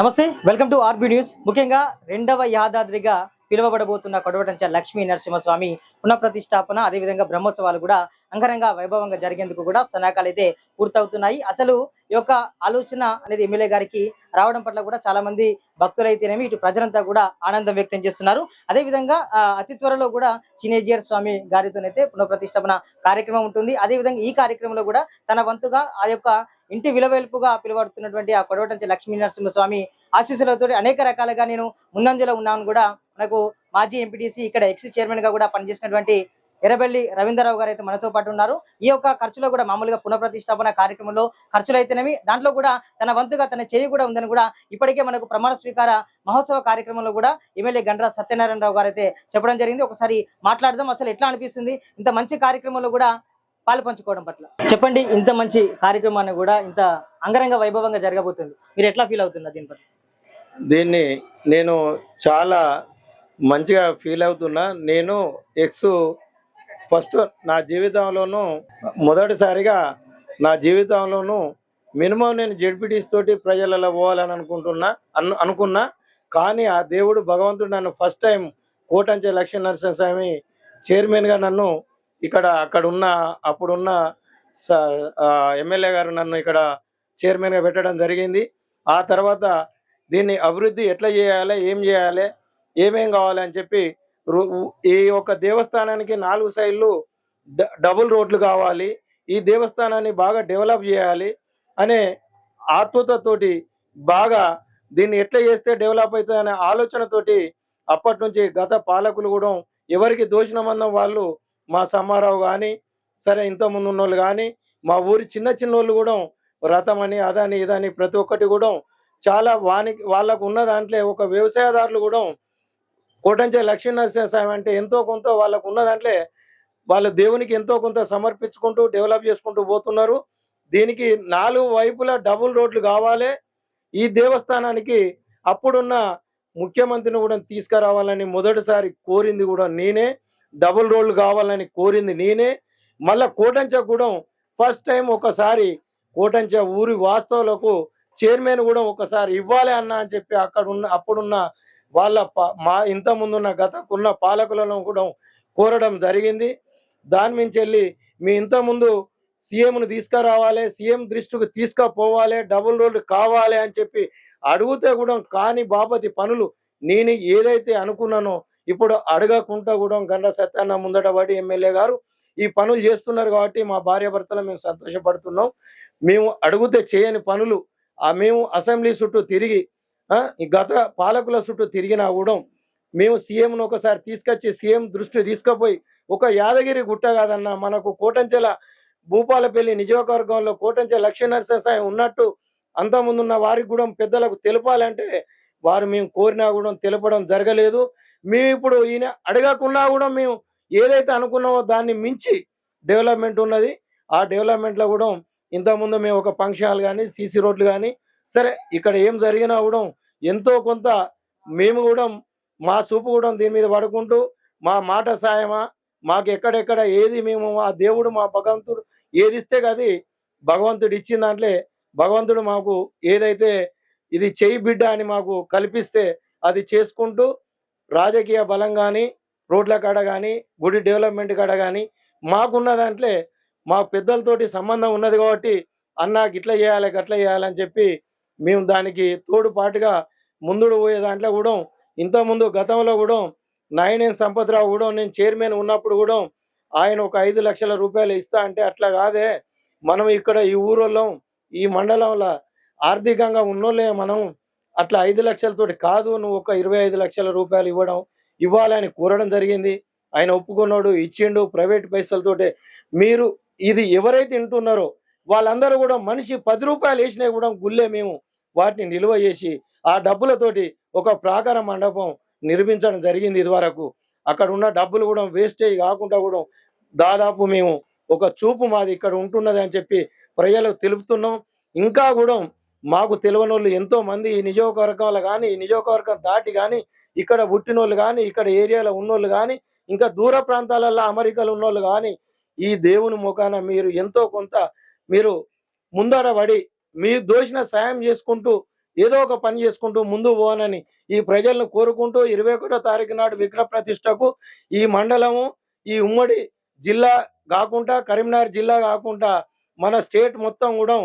నమస్తే, welcome to RB news. ముఖ్యంగా రెండవ యాదాద్రిగా పిలువబడబోతున్న కొడవటంచ లక్ష్మీ నరసింహస్వామి పునఃప్రతిష్టాపన అదేవిధంగా బ్రహ్మోత్సవాలు కూడా అంగరంగ వైభవంగా జరిగేందుకు కూడా సన్నాహాలు అయితే పూర్తవుతున్నాయి. అసలు ఈ యొక్క ఆలోచన అనేది ఎమ్మెల్యే గారికి రావడం పట్ల కూడా చాలా మంది భక్తులైతేనేమి ఇటు ప్రజలంతా కూడా ఆనందం వ్యక్తం చేస్తున్నారు. అదేవిధంగా అతి త్వరలో కూడా చినేజియర్ స్వామి గారితోనైతే పునఃప్రతిష్టాపన కార్యక్రమం ఉంటుంది. అదేవిధంగా ఈ కార్యక్రమంలో కూడా తన వంతుగా ఆ యొక్క ఇంటి విలవేల్పుగా పిలువడుతున్నటువంటి ఆ కొడవటంచ లక్ష్మీ నరసింహస్వామి ఆశీస్సులతో అనేక రకాలుగా నేను ముందంజలో ఉన్నాను కూడా మనకు మాజీ ఎంపీటీసీ ఇక్కడ ఎక్స్ చైర్మన్ గా కూడా పనిచేసినటువంటి ఎర్రబెల్లి రవీంద్రరావు గారు అయితే మనతో పాటు ఉన్నారు. ఈ యొక్క ఖర్చులో కూడా మామూలుగా పునఃప్రతిష్టాపన కార్యక్రమంలో ఖర్చులు అయితేనేమి దాంట్లో కూడా తన వంతుగా తన చేయి కూడా ఉందని కూడా ఇప్పటికే మనకు ప్రమాణ స్వీకార మహోత్సవ కార్యక్రమంలో కూడా ఎమ్మెల్యే గండ్ర సత్యనారాయణరావు గారు అయితే చెప్పడం జరిగింది. ఒకసారి మాట్లాడదాం, అసలు ఎట్లా అనిపిస్తుంది ఇంత మంచి కార్యక్రమంలో కూడా పాలు పంచుకోవడం పట్ల. చెప్పండి, ఇంత మంచి కార్యక్రమాన్ని కూడా ఇంత అంగరంగ వైభవంగా జరగబోతుంది, మీరు ఎట్లా ఫీల్ అవుతున్నారు దీని పట్ల? దీన్ని నేను చాలా మంచిగా ఫీల్ అవుతున్నా. నేను ఫస్ట్ నా జీవితంలోనూ మొదటిసారిగా నా జీవితంలోనూ మినిమం నేను జెడ్పీటీస్ తోటి ప్రజలలో పోవాలని అనుకున్నా. కానీ ఆ దేవుడు భగవంతుడు నన్ను ఫస్ట్ టైం కోటంచ లక్ష్మీ నరసింహస్వామి చైర్మన్గా నన్ను అప్పుడున్న ఎమ్మెల్యే గారు నన్ను ఇక్కడ చైర్మన్గా పెట్టడం జరిగింది. ఆ తర్వాత దీన్ని అభివృద్ధి ఎట్లా చేయాలి, ఏం చేయాలి, ఏమేం కావాలి అని చెప్పి ఈ యొక్క దేవస్థానానికి 4 సైడ్లు డబుల్ రోడ్లు కావాలి, ఈ దేవస్థానాన్ని బాగా డెవలప్ చేయాలి అనే ఆతృతతోటి బాగా దీన్ని ఎట్లా చేస్తే డెవలప్ అవుతుంది అనే ఆలోచనతోటి అప్పటి నుంచి గత పాలకులు కూడా ఎవరికి దోషణ మందం వాళ్ళు, మా సమ్మారావు కానీ సరే ఇంతకుముందు ఉన్న వాళ్ళు కానీ మా ఊరి చిన్న వాళ్ళు కూడా రథం అని అదని ఇదని ప్రతి ఒక్కటి కూడా చాలా వాళ్ళకు ఉన్న దాంట్లో ఒక వ్యవసాయదారులు కూడా కోటంచ లక్ష్మీ నరసింహస్వామి అంటే ఎంతో కొంత వాళ్ళకు ఉన్న దాంట్లో వాళ్ళు దేవునికి ఎంతో కొంత సమర్పించుకుంటూ డెవలప్ చేసుకుంటూ పోతున్నారు. దీనికి 4 వైపులా డబుల్ రోడ్లు కావాలి. ఈ దేవస్థానానికి అప్పుడున్న ముఖ్యమంత్రిని కూడా తీసుకురావాలని మొదటిసారి కోరింది కూడా నేనే, డబుల్ రోడ్లు కావాలని కోరింది నేనే. మళ్ళా కోటంచగూడెం ఫస్ట్ టైం ఒకసారి కోటంచ ఊరి వాస్తవులకు చైర్మన్ కూడా ఒకసారి ఇవ్వాలి అన్న అని చెప్పి అప్పుడున్న వాళ్ళ ఇంత ముందున్న గతకున్న పాలకులను కూడా కోరడం జరిగింది. దాని నుంచి వెళ్ళి మీ ఇంతకుముందు సీఎంను తీసుకురావాలి, సీఎం దృష్టికి తీసుకుపోవాలి, డబుల్ రోడ్లు కావాలి అని చెప్పి అడిగితే కూడా కాని బాపతి పనులు నేను ఏదైతే అనుకున్నానో ఇప్పుడు అడగకుండా కూడా గండ్ర సత్యాన్న ముందట పడి ఎమ్మెల్యే గారు ఈ పనులు చేస్తున్నారు కాబట్టి మా భార్యాభర్తలు మేము సంతోషపడుతున్నాం. మేము అడిగితే చేయని పనులు మేము అసెంబ్లీ చుట్టూ తిరిగి ఈ గత పాలకుల చుట్టూ తిరిగినా కూడా మేము సీఎంను ఒకసారి తీసుకొచ్చి సీఎం దృష్టి తీసుకుపోయి ఒక యాదగిరి గుట్ట కాదన్న మనకు కోటంచెల భూపాలపల్లి నియోజకవర్గంలో కోటంచె లక్ష్మీ నరసింహస్వామి ఉన్నట్టు అంతకుముందున్న వారికి కూడా పెద్దలకు తెలపాలంటే వారు మేము కోరినా కూడా తెలపడం జరగలేదు. మేము ఇప్పుడు ఈయన అడగకున్నా కూడా మేము ఏదైతే అనుకున్నామో దాన్ని మించి డెవలప్మెంట్ ఉన్నది. ఆ డెవలప్మెంట్లో కూడా ఇంతకుముందు మేము ఒక ఫంక్షన్ హాల్ కానీ సీసీ రోడ్లు కానీ సరే ఇక్కడ ఏం జరిగినా కూడా ఎంతో కొంత మేము కూడా మా చూపు కూడా దీని మీద పడుకుంటూ మా మాట సాయమా మాకు ఎక్కడెక్కడ ఏది మేము ఆ దేవుడు మా భగవంతుడు ఏది ఇస్తే అది భగవంతుడు ఇచ్చిన దాంట్లో భగవంతుడు మాకు ఏదైతే ఇది చెయ్యి బిడ్డ అని మాకు కల్పిస్తే అది చేసుకుంటూ రాజకీయ బలం కానీ రోడ్ల కాడ కానీ గుడి డెవలప్మెంట్ కాడ కానీ మాకున్న దాంట్లో మా పెద్దలతోటి సంబంధం ఉన్నది కాబట్టి అన్న గిట్లా చేయాలి గట్లా చేయాలని చెప్పి మేము దానికి తోడుపాటుగా ముందుడు పోయే దాంట్లో కూడా ఇంతకుముందు గతంలో కూడా నాయనేని సంపత్రావు కూడా నేను చైర్మన్ ఉన్నప్పుడు కూడా ఆయన ఒక 5 లక్షల రూపాయలు ఇస్తా అంటే అట్లా కాదే, మనం ఇక్కడ ఈ ఊరోళ్ళం ఈ మండలంలో ఆర్థికంగా ఉన్నోళ్ళే మనం అట్లా 5 లక్షలతోటి కాదు, నువ్వు ఒక 25 లక్షల రూపాయలు ఇవ్వాలని కోరడం జరిగింది. ఆయన ఒప్పుకున్నాడు, ఇచ్చిండు ప్రైవేట్ పైసలతోటే. మీరు ఇది ఎవరైతే వింటున్నారో వాళ్ళందరూ కూడా మనిషి 10 రూపాయలు వేసినా కూడా గుళ్ళే మేము వాటిని నిల్వ చేసి ఆ డబ్బులతోటి ఒక ప్రాకార మండపం నిర్మించడం జరిగింది. ఇదివరకు అక్కడ ఉన్న డబ్బులు కూడా వేస్టేజ్ కాకుండా కూడా దాదాపు మేము ఒక చూపు మాది ఇక్కడ ఉంటున్నది అని చెప్పి ప్రజలకు తెలుపుతున్నాం. ఇంకా కూడా మాకు తెలియని వాళ్ళు ఎంతో మంది ఈ నియోజకవర్గాలు కానీ ఈ నియోజకవర్గం దాటి కానీ ఇక్కడ పుట్టినోళ్ళు కానీ ఇక్కడ ఏరియాలో ఉన్నోళ్ళు కానీ ఇంకా దూర ప్రాంతాలలో అమెరికాలో ఉన్నోళ్ళు కానీ ఈ దేవుని ముఖాన మీరు ఎంతో కొంత మీరు ముందడబడి మీరు దోషిన సాయం చేసుకుంటూ ఏదో ఒక పని చేసుకుంటూ ముందు పోవాలని ఈ ప్రజలను కోరుకుంటూ 21వ తారీఖు నాడు విగ్రహ ప్రతిష్టకు ఈ మండలము, ఈ ఉమ్మడి జిల్లా కాకుండా, కరీంనగర్ జిల్లా కాకుండా మన స్టేట్ మొత్తం కూడా,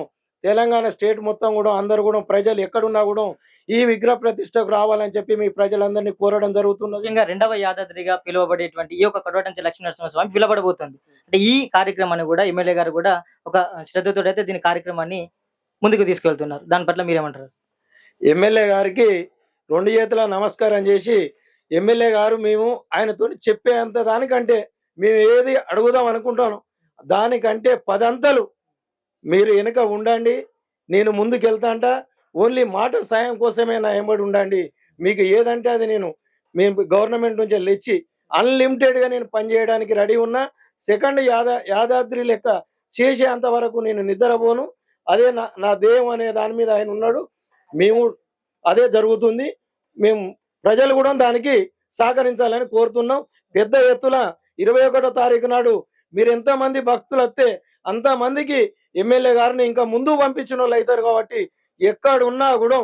తెలంగాణ స్టేట్ మొత్తం కూడా అందరూ కూడా ప్రజలు ఎక్కడున్నా కూడా ఈ విగ్రహ ప్రతిష్టకు రావాలని చెప్పి మీ ప్రజలందరినీ కోరడం జరుగుతున్నది. ముఖ్యంగా రెండవ యాదాద్రిగా పిలువబడేటువంటి ఈ యొక్క కొడవటంచ లక్ష్మీ నరసింహస్వామి పిలువబడబోతుంది. అంటే ఈ కార్యక్రమాన్ని కూడా ఎమ్మెల్యే గారు కూడా ఒక శ్రద్ధతో అయితే దీని కార్యక్రమాన్ని ముందుకు తీసుకెళ్తున్నారు. దాని పట్ల మీరేమంటారు? ఎమ్మెల్యే గారికి 2 చేతుల నమస్కారం చేసి, ఎమ్మెల్యే గారు మేము ఆయనతో చెప్పేంత దానికంటే మేము ఏది అడుగుదాం అనుకుంటాను దానికంటే 10 అంతలు మీరు వెనుక ఉండండి, నేను ముందుకెళ్తాంట, ఓన్లీ మాట సాయం కోసమే నా ఎంబడి ఉండండి, మీకు ఏదంటే అది నేను మేము గవర్నమెంట్ నుంచి తెచ్చి అన్లిమిటెడ్గా నేను పనిచేయడానికి రెడీ ఉన్నా. సెకండ్ యాదాద్రి లెక్క చేసేంత వరకు నేను నిద్రపోను, అదే నా దేవం అనే దాని మీద ఆయన ఉన్నాడు. మేము అదే జరుగుతుంది. మేము ప్రజలు కూడా దానికి సహకరించాలని కోరుతున్నాం. పెద్ద ఎత్తున 21వ తారీఖు నాడు మీరు ఎంతమంది భక్తులు వస్తే అంతమందికి ఎమ్మెల్యే గారిని ఇంకా ముందు పంపించిన వాళ్ళు అవుతారు. కాబట్టి ఎక్కడున్నా కూడా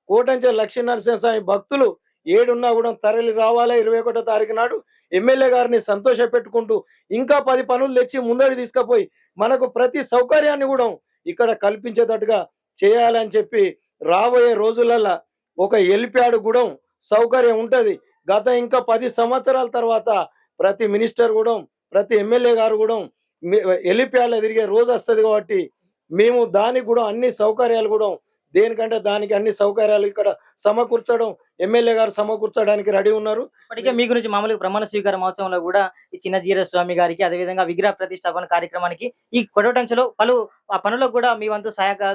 కోటంచె లక్ష్మీ నరసింహస్వామి భక్తులు ఏడున్నా కూడా తరలి రావాలా. 21వ తారీఖు నాడు ఎమ్మెల్యే గారిని సంతోష పెట్టుకుంటూ ఇంకా 10 పనులు తెచ్చి ముందడి తీసుకుపోయి మనకు ప్రతి సౌకర్యాన్ని కూడా ఇక్కడ కల్పించేటట్టుగా చేయాలని చెప్పి రాబోయే రోజులలో ఒక హెలిప్యాడ్ కూడా సౌకర్యం ఉంటది. గత ఇంకా 10 సంవత్సరాల తర్వాత ప్రతి మినిస్టర్ కూడా, ప్రతి ఎమ్మెల్యే గారు కూడా హెలిప్యాడ్లో తిరిగే రోజు వస్తుంది. కాబట్టి మేము దానికి కూడా అన్ని సౌకర్యాలు కూడా దేనికంటే దానికి అన్ని సౌకర్యాలు ఇక్కడ సమకూర్చడం, ఎమ్మెల్యే గారు సమకూర్చడానికి రెడీ ఉన్నారు. ఇప్పటికే మీ గురించి మామూలుగా ప్రమాణ స్వీకార మహోత్సవంలో కూడా ఈ చిన్నజీర స్వామి గారికి, అదేవిధంగా విగ్రహ ప్రతిష్టాపన కార్యక్రమానికి ఈ కొడవటంచలో పలు ఆ పనులకు కూడా మీ వంతు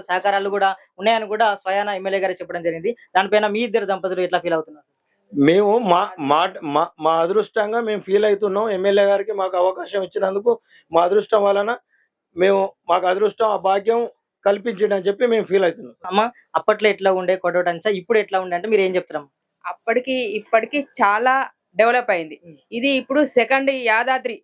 సహకారాలు కూడా ఉన్నాయని కూడా స్వయాన ఎమ్మెల్యే గారు చెప్పడం జరిగింది. దానిపైన మీ ఇద్దరు దంపతులు ఎట్లా ఫీల్ అవుతున్నారు? మేము మా అదృష్టంగా మేము ఫీల్ అవుతున్నాం. ఎమ్మెల్యే గారికి మాకు అవకాశం ఇచ్చినందుకు మా అదృష్టం వలన మాకు అదృష్టం, ఆ భాగ్యం కల్పించడని చెప్పి మేము ఫీల్ అవుతున్నాం. అమ్మ, అప్పట్లో ఎట్లా ఉండే కొడవటంచ, ఇప్పుడు ఎట్లా ఉండే అంటే మీరు ఏం చెప్తారు? అప్పటికి ఇప్పటికి చాలా డెవలప్ అయింది. ఇది ఇప్పుడు సెకండ్ యాదాద్రి,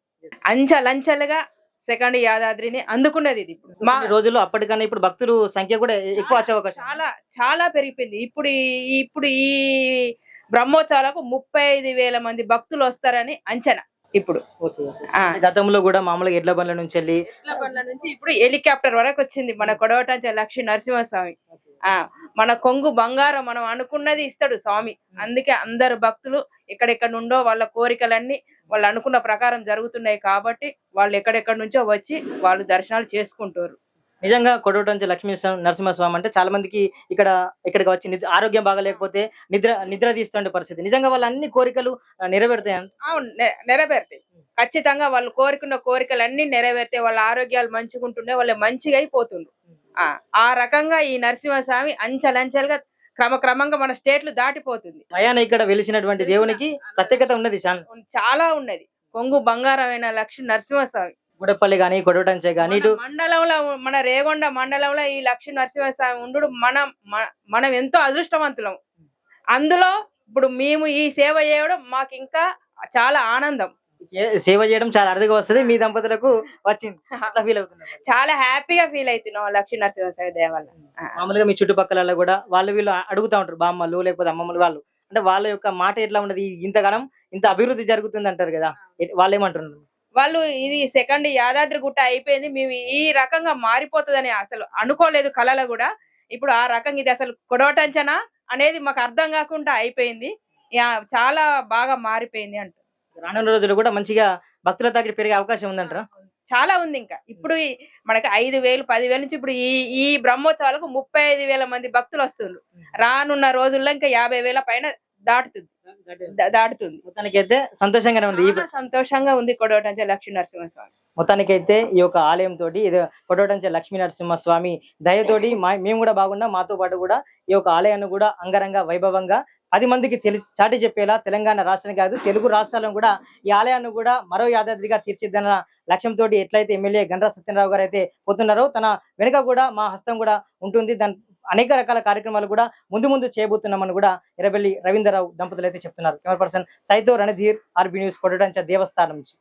అంచెలంచెలుగా సెకండ్ యాదాద్రిని అందుకున్నది. ఇది ఇప్పుడు మా రోజుల్లో అప్పటికన్నా ఇప్పుడు భక్తులు సంఖ్య కూడా ఎక్కువ వచ్చే అవకాశం చాలా చాలా పెరిగిపోయింది. ఇప్పుడు ఈ బ్రహ్మోత్సవాలకు 35,000 మంది భక్తులు వస్తారని అంచనా. ఇప్పుడు గతంలో కూడా మామూలుగా ఎడ్ల బండ్ల నుంచి వెళ్ళి ఇప్పుడు హెలికాప్టర్ వరకు వచ్చింది మన కొడవటంచ లక్ష్మీ నరసింహస్వామి. మన కొంగు బంగారం మనం అనుకున్నది ఇస్తాడు స్వామి. అందుకే అందరు భక్తులు ఎక్కడెక్కడ నుండో వాళ్ళ కోరికలన్నీ వాళ్ళు అనుకున్న ప్రకారం జరుగుతున్నాయి. కాబట్టి వాళ్ళు ఎక్కడెక్కడి నుంచో వచ్చి వాళ్ళు దర్శనాలు చేసుకుంటారు. నిజంగా కొడవటంచ లక్ష్మీ నరసింహస్వామి అంటే చాలా మందికి ఇక్కడికి వచ్చి ఆరోగ్యం బాగాలేకపోతే నిద్ర తీస్తుండే పరిస్థితి. నిజంగా వాళ్ళ అన్ని కోరికలు నెరవేరుతాయండి. అవును, నెరవేరుతాయి. ఖచ్చితంగా వాళ్ళు కోరుకున్న కోరికలన్నీ నెరవేరితే వాళ్ళ ఆరోగ్యాలు మంచిగుంటుండే, వాళ్ళు మంచిగా అయిపోతుండ్రు. ఆ రకంగా ఈ నరసింహస్వామి అంచెలంచెలుగా క్రమక్రమంగా మన స్టేట్లు దాటిపోతుంది. స్వయాన ఇక్కడ వెలిసినటువంటి దేవునికి ప్రత్యేకత ఉన్నది, చాలా ఉన్నది. కొంగు బంగారమైన లక్ష్మీ నరసింహస్వామి. గుడపల్లి గానీ, కొడవటంచే గానీ, ఇటు మండలంలో మన రేగొండ మండలంలో ఈ లక్ష్మీ నరసింహస్వామి ఉండు మనం ఎంతో అదృష్టవంతులం. అందులో ఇప్పుడు మేము ఈ సేవ చేయడం మాకు ఇంకా చాలా ఆనందం. సేవ చేయడం చాలా అరుదుగా వస్తుంది. మీ దంపతులకు వచ్చింది, అట్లా ఫీల్ అవుతున్నారు. చాలా హ్యాపీగా ఫీల్ అవుతున్నాం లక్ష్మీ నరసింహస్వామి దయ వల్ల. మామూలుగా మీ చుట్టుపక్కల కూడా వీళ్ళు అడుగుతా ఉంటారు, బామ్మలు లేకపోతే అమ్మమ్మలు వాళ్ళు, అంటే వాళ్ళ యొక్క మాట ఎట్లా ఉండదు, ఇంతగానం ఇంత అభివృద్ధి జరుగుతుంది అంటారు కదా, వాళ్ళు ఏమంటున్నారు? వాళ్ళు ఇది సెకండ్ యాదాద్రి గుట్ట అయిపోయింది, మేము ఈ రకంగా మారిపోతుందని అసలు అనుకోలేదు కళలో కూడా. ఇప్పుడు ఆ రకంగా ఇది అసలు కొడవటంచనా అనేది మాకు అర్థం కాకుండా అయిపోయింది. చాలా బాగా మారిపోయింది అంట. రానున్న రోజులు కూడా మంచిగా భక్తుల దగ్గర పెరిగే అవకాశం ఉందంటారా? చాలా ఉంది. ఇంకా ఇప్పుడు మనకి 5,000 10,000 నుంచి ఇప్పుడు ఈ బ్రహ్మోత్సవాలకు 35,000 మంది భక్తులు వస్తున్నారు. రానున్న రోజుల్లో ఇంకా 50,000 పైన దాటుతుంది. మొత్తానికైతే సంతోషంగానే ఉంది. సంతోషంగా ఉంది కొడవటంచ లక్ష్మీ నరసింహస్వామి. మొత్తానికైతే ఈ యొక్క ఆలయం తోటి ఇది కొడవటంచ లక్ష్మీ నరసింహస్వామి దయతోటి మేము కూడా బాగున్నాం. మాతో పాటు కూడా ఈ యొక్క ఆలయాన్ని కూడా అంగరంగ వైభవంగా 10 మందికి చాటి చెప్పేలా తెలంగాణ రాష్ట్రం కాదు తెలుగు రాష్ట్రాలను కూడా ఈ ఆలయాన్ని కూడా మరో యాదాద్రిగా తీర్చిద్దన్న లక్ష్యంతో ఎట్లయితే ఎమ్మెల్యే గండ్ర సత్యనారాయణ గారు అయితే పోతున్నారో తన వెనుక కూడా మా హస్తం కూడా ఉంటుంది. దాని అనేక రకాల కార్యక్రమాలు కూడా ముందు చేయబోతున్నామని కూడా ఎర్రబెల్లి రవీంద్రరావు దంపతులు అయితే చెప్తున్నారు. కెమెరా పర్సన్ సైతో రణధీర్, ఆర్బీ న్యూస్, కొడవటంచ దేవస్థానం నుంచి.